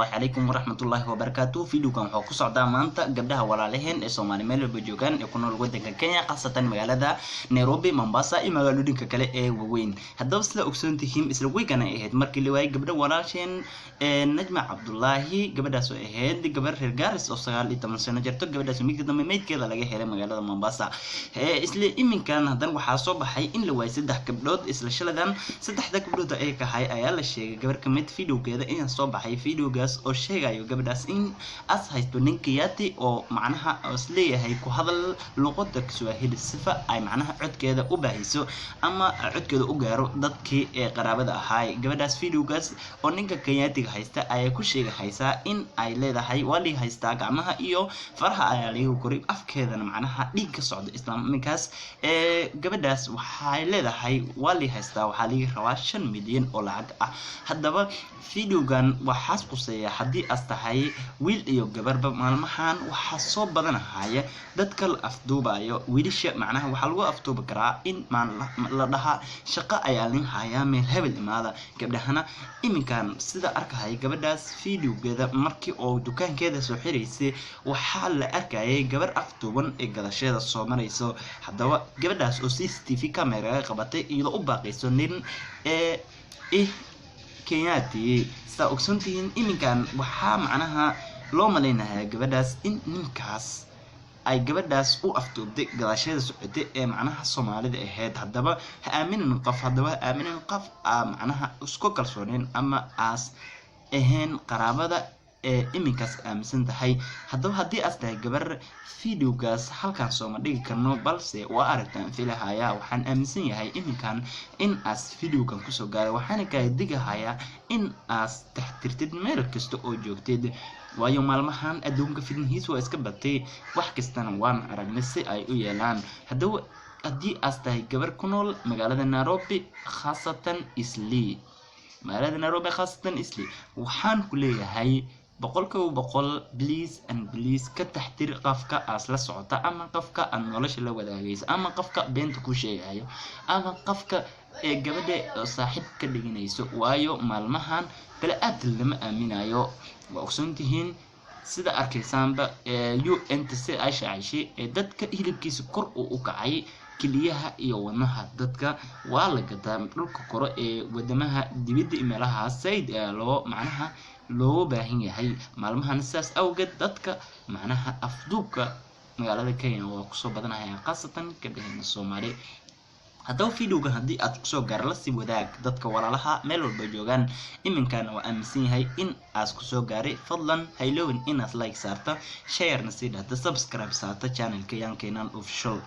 عليكم ورحمة الله وبركاته. فيديو كان حكو صعدا مانتا قبلها ولا لهن الصومالي ميل بجوجان يكونوا الودن كينيا خاصة مقالة نيروبي ممباسا مقالو دين ككله وين هذا بس لا أقسم تهم إسلوي كان إهد مركي اللي واي قبله ولا شين نجم عبد الله قبله سو إهد قبل رجالس أصغر اللي تمن سنة جرتو قبله سميك دم ميت كذا لقى هلا مقالة ممباسا إسلي إمين كان هذا وحاسب حي إن لو واي سدح قبلود إسلا شلدان سدح ذا قبلود كهاي أيال الشيء قبل كميت فيديو كذا إن صوب حي فيديو oo sheegayo gabadhaas in as haysto ninkiyati oo macnaha isleeyahay ku hadal luqadda Kiswahili sifa ay macnaha codkeeda u baahiso ama codkeeda u gaaro dadkii qaraabada ahaay gabadhaas videogaas oo ninka Kenyatiga haysta ay ku sheegaysaa in ay leedahay wali haysta gacmaha iyo faraha ay leeyahay kori afkeedana macnaha dhiig ka socdo islaamkaas gabadhaas waxay leedahay wali haysta waxa laga rabaa 5 milyan oo lacag ah hadaba videogan waxaas ku haddii astahay wiil iyo gabarba maalmahan waxa soo badanaya dadka la afduubayo wiilasha macnaha waxa lagu afduuba karaa in la dhaha shaqo ay alin hayaan meel hebel imaada gabdhahana iminkan sida arkahay gabadhaas videogeeda markii oo dukaankeeda soo xiriisay waxa la arkayay gabar afduuban ee gadasheeda soo marayso hadaba gabadhaas oo CCTV camera qabatay iyadoo u baaqayso nin Kenyati sa ogsantiin iminkan waxa macnaha loo maleynayaa gabadhaas in ninkaas ay gabadhaas u afduubtay gadasheeda socotay ee macnaha Soomaalida ahayd hadaba ha aaminin qof macnaha isku kalsooneen ama aas ahayn qaraabada iminkaas aaminsan tahay hadaba haddii aad tahay gabar videogaas halkan soo ma dhigi karno balse waa aragtaan filahaaya waxaan aaminsan yahay iminkan in as videogan ku soo gaaray waxaan ka digahayaa in as taxtirtid meel kasta oo joogteed waayo maalmahan adduunka fidnihiisa waa iska batay wax kastana waan aragnay si ay u yeelaan hadaba haddii aad tahay gabar ku nool magaalada Nairobi khaasatan Eastleigh waxaan ku leeyahay boqol please ka taxtir qafka as la socota ama qafka aan nolosha la wadaagayso ama qafka beenta ku sheegayo ama qafka gabadha saaxiib ka dhiganayso waayo maalmahan bala aad lama aaminayo waa ogsoontihiin sida arkaysaanba UNTC ay shaacisay dadka hilibkiisa kor u kacay kiliyaha iyo wadnaha dadka waa la gadaa dhulka koro ee wadamaha dibadda meelaha sayd loo macnaha loo baahan yahay maalmahan saas awgeed dadka macnaha afduubka magaalada Kenya waa ku soo badanaya qaasatan gabdhaha Soomaali hadaba videogan haddii aad ku soo gaar la si wadaag dadka walaalaha meel walba joogan iminkan waa aaminsan yahay in aad ku soo gaaray fadlan haylowin inaad like saarto share na sii dhahda subscribe saarto channelka Young Kenyan Official